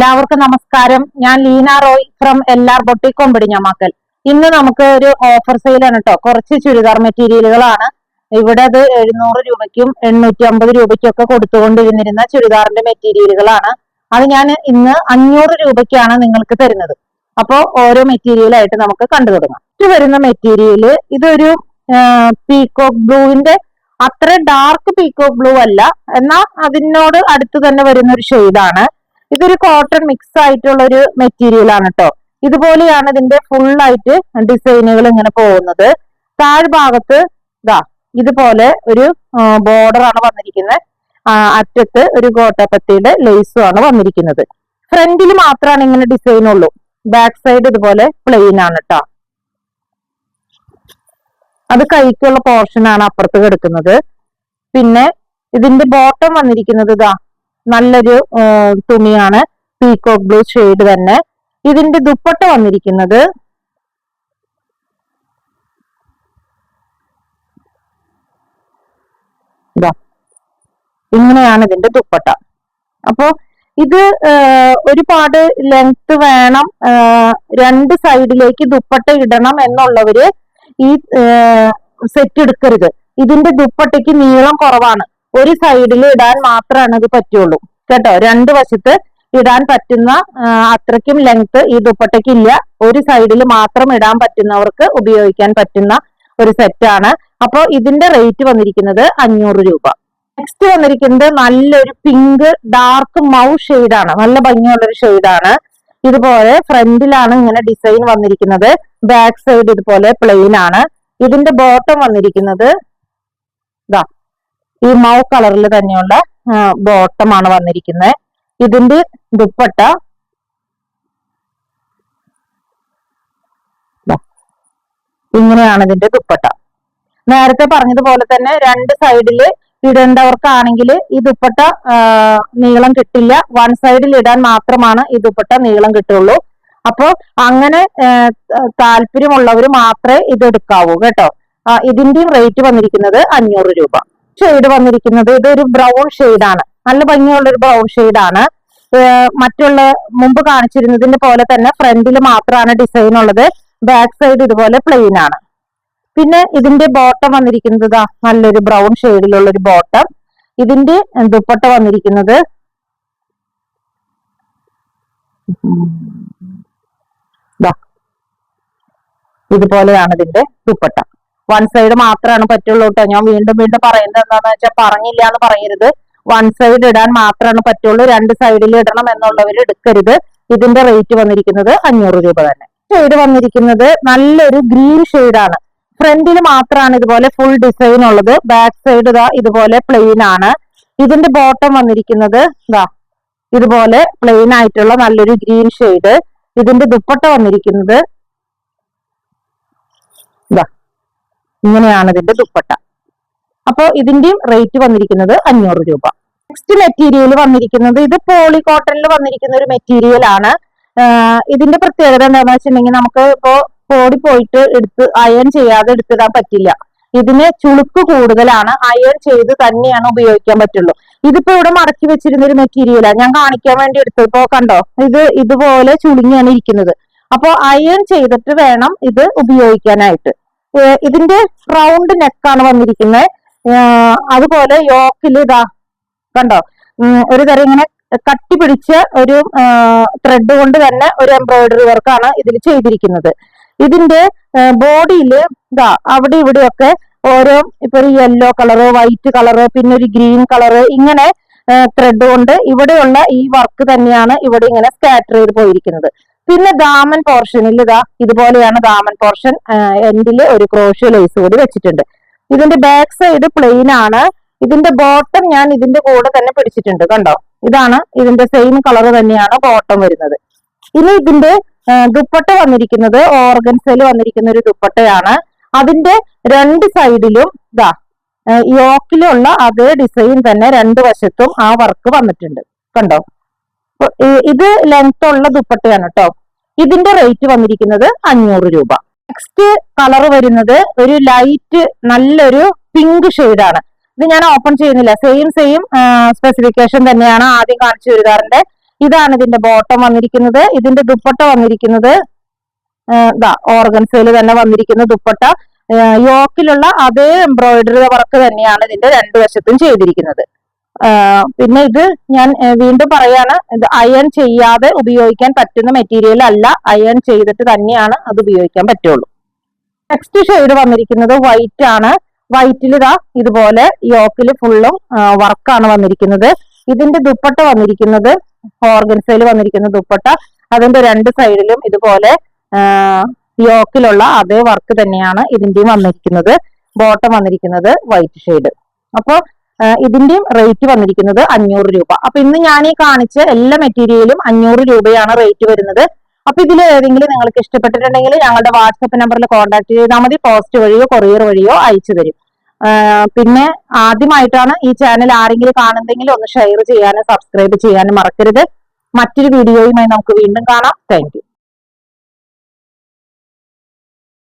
എല്ലാവർക്കും നമസ്കാരം. ഞാൻ Leena Roy from LR boutique Kombidinjamakkal. ഇന്ന് നമുക്ക് ഒരു ഓഫർ സെയിലാണ് കേട്ടോ. കുറച്ച് ചുരിദാർ മെറ്റീരിയലുകളാണ്. ഇവിടെ അത് 700 രൂപയ്ക്കും 850 രൂപയ്ക്കും ഒക്കെ കൊടുത്തുകൊണ്ടിരുന്നിരുന്ന ചുരിദാറിന്റെ മെറ്റീരിയലുകളാണ്. അത് ഞാൻ ഇന്ന് 500 രൂപയ്ക്കാണ് നിങ്ങൾക്ക് തരുന്നത്. അപ്പോൾ ഓരോ മെറ്റീരിയൽ ആയിട്ട് നമുക്ക് കണ്ടു തുടങ്ങാം. ഇത് വരുന്ന മെറ്റീരിയൽ ഇതൊരു പീകോക്ക് ബ്ലൂവിന്റെ അത്ര ഡാർക്ക് പീകോക്ക് ബ്ലൂ അല്ല, എന്നാൽ അതിനോട് അടുത്ത് തന്നെ വരുന്ന ഒരു ഷെയ്ഡാണ്. ഇതൊരു കോട്ടൺ മിക്സ് ആയിട്ടുള്ള ഒരു മെറ്റീരിയൽ ആണ് കേട്ടോ. ഇതുപോലെയാണ് ഇതിന്റെ ഫുൾ ആയിട്ട് ഡിസൈനുകൾ ഇങ്ങനെ പോകുന്നത്. താഴ്ഭാഗത്ത് ഇതുപോലെ ഒരു ബോർഡർ ആണ് വന്നിരിക്കുന്നത്. അറ്റത്ത് ഒരു ഗോട്ടാപ്പത്തിയുടെ ലേസും ആണ് വന്നിരിക്കുന്നത്. ഫ്രണ്ടിൽ മാത്രമാണ് ഇങ്ങനെ ഡിസൈൻ ഉള്ളൂ. ബാക്ക് സൈഡ് ഇതുപോലെ പ്ലെയിൻ ആണ് കേട്ടോ. അത് കൈക്കുള്ള പോർഷൻ ആണ് അപ്പുറത്ത് കിടക്കുന്നത്. പിന്നെ ഇതിന്റെ ബോട്ടം വന്നിരിക്കുന്നത് നല്ലൊരു തുണിയാണ്, പീകോക്ക് ബ്ലൂ ഷെയ്ഡ് തന്നെ. ഇതിന്റെ ദുപ്പട്ട വന്നിരിക്കുന്നത് ഇങ്ങനെയാണ് ഇതിന്റെ ദുപ്പട്ട. അപ്പോ ഇത് ഒരുപാട് ലെങ്ത് വേണം, രണ്ട് സൈഡിലേക്ക് ദുപ്പട്ട ഇടണം എന്നുള്ളവര് ഈ സെറ്റ് എടുക്കരുത്. ഇതിന്റെ ദുപ്പട്ടയ്ക്ക് നീളം കുറവാണ്. ഒരു സൈഡിൽ ഇടാൻ മാത്രമാണ് ഇത് പറ്റുള്ളൂ കേട്ടോ. രണ്ട് വശത്ത് ഇടാൻ പറ്റുന്ന അത്രയ്ക്കും ലെങ്ത് ഈ ദുപ്പട്ടയ്ക്ക് ഇല്ല. ഒരു സൈഡിൽ മാത്രം ഇടാൻ പറ്റുന്നവർക്ക് ഉപയോഗിക്കാൻ പറ്റുന്ന ഒരു സെറ്റാണ്. അപ്പോൾ ഇതിന്റെ റേറ്റ് വന്നിരിക്കുന്നത് 500 രൂപ. നെക്സ്റ്റ് വന്നിരിക്കുന്നത് നല്ലൊരു പിങ്ക് ഡാർക്ക് മൗ ഷെയ്ഡാണ്. നല്ല ഭംഗിയുള്ളൊരു ഷെയ്ഡാണ്. ഇതുപോലെ ഫ്രണ്ടിലാണ് ഇങ്ങനെ ഡിസൈൻ വന്നിരിക്കുന്നത്. ബാക്ക് സൈഡ് ഇതുപോലെ പ്ലെയിൻ ആണ്. ഇതിന്റെ ബോട്ടം വന്നിരിക്കുന്നത് ഈ മൗ കളറിൽ തന്നെയുള്ള ബോട്ടമാണ് വന്നിരിക്കുന്നത്. ഇതിന്റെ ദുപ്പട്ട ഇങ്ങനെയാണ്. ഇതിന്റെ ദുപ്പട്ട നേരത്തെ പറഞ്ഞതുപോലെ തന്നെ രണ്ട് സൈഡില് ഇടേണ്ടവർക്കാണെങ്കിൽ ഈ ദുപ്പട്ട നീളം കിട്ടില്ല. വൺ സൈഡിൽ ഇടാൻ മാത്രമാണ് ഈ ദുപ്പട്ട നീളം കിട്ടുള്ളൂ. അപ്പോ അങ്ങനെ താല്പര്യമുള്ളവർ മാത്രമേ ഇത് എടുക്കാവൂ കേട്ടോ. ഇതിന്റെയും റേറ്റ് വന്നിരിക്കുന്നത് 500 രൂപ. ഷെയ്ഡ് വന്നിരിക്കുന്നത് ഇതൊരു ബ്രൗൺ ഷെയ്ഡാണ്. നല്ല ഭംഗിയുള്ള ഒരു ബ്രൗൺ ഷെയ്ഡാണ്. മറ്റുള്ള മുമ്പ് കാണിച്ചിരുന്നതിന്റെ പോലെ തന്നെ ഫ്രണ്ടിൽ മാത്രമാണ് ഡിസൈൻ ഉള്ളത്. ബാക്ക് സൈഡ് ഇതുപോലെ പ്ലെയിൻ ആണ്. പിന്നെ ഇതിന്റെ ബോട്ടം വന്നിരിക്കുന്നത് നല്ലൊരു ബ്രൗൺ ഷെയ്ഡിലുള്ള ഒരു ബോട്ടം. ഇതിന്റെ ദുപ്പട്ട വന്നിരിക്കുന്നത് ഇതുപോലെയാണ് ഇതിന്റെ ദുപ്പട്ട. വൺ സൈഡ് മാത്രമാണ് പറ്റുള്ളൂ കേട്ടോ. ഞാൻ വീണ്ടും വീണ്ടും പറയുന്നത് എന്താണെന്ന് വെച്ചാൽ പറഞ്ഞില്ല എന്ന് പറയരുത്. വൺ സൈഡ് ഇടാൻ മാത്രമാണ് പറ്റുള്ളൂ. രണ്ട് സൈഡിൽ ഇടണം എന്നുള്ളവർ എടുക്കരുത്. ഇതിന്റെ റേറ്റ് വന്നിരിക്കുന്നത് 500 രൂപ തന്നെ. ഷെയ്ഡ് വന്നിരിക്കുന്നത് നല്ലൊരു ഗ്രീൻ ഷെയ്ഡാണ്. ഫ്രണ്ടിൽ മാത്രമാണ് ഇതുപോലെ ഫുൾ ഡിസൈൻ ഉള്ളത്. ബാക്ക് സൈഡ് ഇതുപോലെ പ്ലെയിൻ ആണ്. ഇതിന്റെ ബോട്ടം വന്നിരിക്കുന്നത് ഇതുപോലെ പ്ലെയിൻ ആയിട്ടുള്ള നല്ലൊരു ഗ്രീൻ ഷെയ്ഡ്. ഇതിന്റെ ദുപ്പട്ട വന്നിരിക്കുന്നത് ഇങ്ങനെയാണ് ഇതിന്റെ ദുപ്പട്ട. അപ്പോ ഇതിന്റെയും റേറ്റ് വന്നിരിക്കുന്നത് 500 രൂപ. നെക്സ്റ്റ് മെറ്റീരിയൽ വന്നിരിക്കുന്നത് ഇത് പോളി കോട്ടണിൽ വന്നിരിക്കുന്ന ഒരു മെറ്റീരിയൽ ആണ്. ഇതിന്റെ പ്രത്യേകത എന്താണെന്ന് വെച്ചിട്ടുണ്ടെങ്കിൽ നമുക്ക് ഇപ്പോ പോയിട്ട് എടുത്ത് അയൺ ചെയ്യാതെ എടുത്തിടാൻ പറ്റില്ല. ഇതിന് ചുളുക്ക് കൂടുതലാണ്. അയൺ ചെയ്ത് തന്നെയാണ് ഉപയോഗിക്കാൻ പറ്റുള്ളൂ. ഇതിപ്പോ ഇവിടെ മടക്കി വെച്ചിരുന്ന ഒരു മെറ്റീരിയലാണ്. ഞാൻ കാണിക്കാൻ വേണ്ടി എടുത്തപ്പോ കണ്ടോ, ഇത് ഇതുപോലെ ചുളുങ്ങിയാണ് ഇരിക്കുന്നത്. അപ്പോ അയൺ ചെയ്തിട്ട് വേണം ഇത് ഉപയോഗിക്കാനായിട്ട്. ഇതിന്റെ റൗണ്ട് നെക്കാണ് വന്നിരിക്കുന്നത്. അതുപോലെ യോക്കിൽ കണ്ടോ, ഒരു തരം ഇങ്ങനെ കട്ടി പിടിച്ച ഒരു ത്രെഡ് കൊണ്ട് തന്നെ ഒരു എംബ്രോയിഡറി വർക്കാണ് ഇതിൽ ചെയ്തിരിക്കുന്നത്. ഇതിന്റെ ബോഡിയിൽ അവിടെ ഇവിടെയൊക്കെ ഓരോ ഇപ്പൊ ഒരു യെല്ലോ കളറ്, വൈറ്റ് കളറ്, പിന്നെ ഒരു ഗ്രീൻ കളറ്, ഇങ്ങനെ ത്രെഡ് കൊണ്ട് ഇവിടെയുള്ള ഈ വർക്ക് തന്നെയാണ് ഇവിടെ ഇങ്ങനെ സ്കാറ്റർ ചെയ്ത് പോയിരിക്കുന്നത്. പിന്നെ ദാമൻ പോർഷനിൽ ഇതുപോലെയാണ് ദാമൻ പോർഷൻ. എൻഡിൽ ഒരു ക്രോഷ്യോ ലേസ് കൂടി വെച്ചിട്ടുണ്ട്. ഇതിന്റെ ബാക്ക് സൈഡ് പ്ലെയിൻ ആണ്. ഇതിന്റെ ബോട്ടം ഞാൻ ഇതിന്റെ കൂടെ തന്നെ പിടിച്ചിട്ടുണ്ട്. കണ്ടോ, ഇതാണ് ഇതിന്റെ സെയിം കളർ തന്നെയാണ് ബോട്ടം വരുന്നത്. ഇനി ഇതിന്റെ ദുപ്പട്ട വന്നിരിക്കുന്നത് ഓർഗൻസയിൽ വന്നിരിക്കുന്ന ഒരു ദുപ്പട്ടയാണ്. അതിന്റെ രണ്ട് സൈഡിലും യോക്കിലുള്ള അതേ ഡിസൈൻ തന്നെ രണ്ട് വശത്തും ആ വർക്ക് വന്നിട്ടുണ്ട്. കണ്ടോ, ഇത് ലെങ്ത് ഉള്ള ദുപ്പട്ടയാണ് കേട്ടോ. ഇതിന്റെ റേറ്റ് വന്നിരിക്കുന്നത് 500 രൂപ. നെക്സ്റ്റ് കളർ വരുന്നത് ഒരു ലൈറ്റ് നല്ലൊരു പിങ്ക് ഷെയ്ഡാണ്. ഇത് ഞാൻ ഓപ്പൺ ചെയ്യുന്നില്ല. സെയിം സ്പെസിഫിക്കേഷൻ തന്നെയാണ് ആദ്യം കാണിച്ച ചുരിദാറിന്റെ. ഇതാണ് ഇതിന്റെ ബോട്ടം വന്നിരിക്കുന്നത്. ഇതിന്റെ ദുപ്പട്ട വന്നിരിക്കുന്നത് ഓർഗൻസയിൽ തന്നെ വന്നിരിക്കുന്ന ദുപ്പട്ട. യോക്കിലുള്ള അതേ എംബ്രോയിഡറി വർക്ക് തന്നെയാണ് ഇതിന്റെ രണ്ടു വശത്തും ചെയ്തിരിക്കുന്നത്. പിന്നെ ഇത് ഞാൻ വീണ്ടും പറയാണ്, ഇത് അയൺ ചെയ്യാതെ ഉപയോഗിക്കാൻ പറ്റുന്ന മെറ്റീരിയൽ അല്ല. അയൺ ചെയ്തിട്ട് തന്നെയാണ് അത് ഉപയോഗിക്കാൻ പറ്റുള്ളൂ. നെക്സ്റ്റ് ഷെയ്ഡ് വന്നിരിക്കുന്നത് വൈറ്റ് ആണ്. വൈറ്റിൽ ഇതുപോലെ യോക്കിൽ ഫുള്ളും വർക്കാണ് വന്നിരിക്കുന്നത്. ഇതിന്റെ ദുപ്പട്ട വന്നിരിക്കുന്നത് ഓർഗൻസയിൽ വന്നിരിക്കുന്ന ദുപ്പട്ട. അതിന്റെ രണ്ട് സൈഡിലും ഇതുപോലെ യോക്കിലുള്ള അതേ വർക്ക് തന്നെയാണ് ഇതിന്റെയും വന്നിരിക്കുന്നത്. ബോട്ടം വന്നിരിക്കുന്നത് വൈറ്റ് ഷെയ്ഡ്. അപ്പൊ ഇതിന്റെയും റേറ്റ് വന്നിരിക്കുന്നത് 500 രൂപ. അപ്പൊ ഇന്ന് ഞാൻ ഈ കാണിച്ച എല്ലാ മെറ്റീരിയലും 500 രൂപയാണ് റേറ്റ് വരുന്നത്. അപ്പൊ ഇതിൽ ഏതെങ്കിലും നിങ്ങൾക്ക് ഇഷ്ടപ്പെട്ടിട്ടുണ്ടെങ്കിൽ ഞങ്ങളുടെ വാട്സപ്പ് നമ്പറിൽ കോൺടാക്ട് ചെയ്താൽ മതി. പോസ്റ്റ് വഴിയോ കൊറിയർ വഴിയോ അയച്ചു തരും. പിന്നെ ആദ്യമായിട്ടാണ് ഈ ചാനൽ ആരെങ്കിലും കാണുന്നെങ്കിൽ ഒന്ന് ഷെയർ ചെയ്യാനും സബ്സ്ക്രൈബ് ചെയ്യാനും മറക്കരുത്. മറ്റൊരു വീഡിയോയുമായി നമുക്ക് വീണ്ടും കാണാം. Thank you.